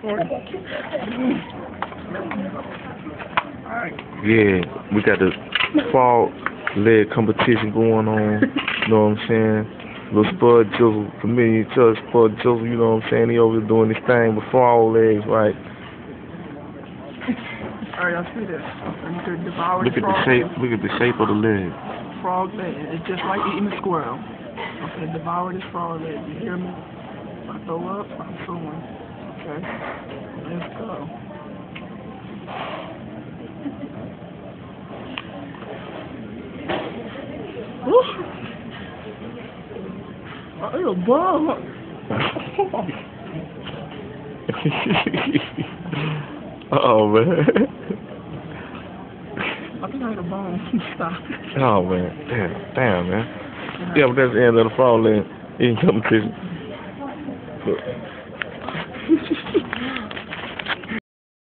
Yeah, we got the frog leg competition going on. You know what I'm saying? Little Spud Jizzle, familiar each other, Spud Jizzle, you know what I'm saying? He over there doing his thing with frog legs, right? Alright, y'all see this. You could devour Look the at the frog shape. leg. Look at the shape of the leg. Frog leg. It's just like eating a squirrel. I'm gonna devour this frog leg. You hear me? If I throw up, I'm suing. Okay? Let's go. Woo! Oh, it's a bomb. Oh man. I think I hit a bomb. Stop. Oh man. Damn man. Yeah, but that's the end of the frog leg eating competition. Look.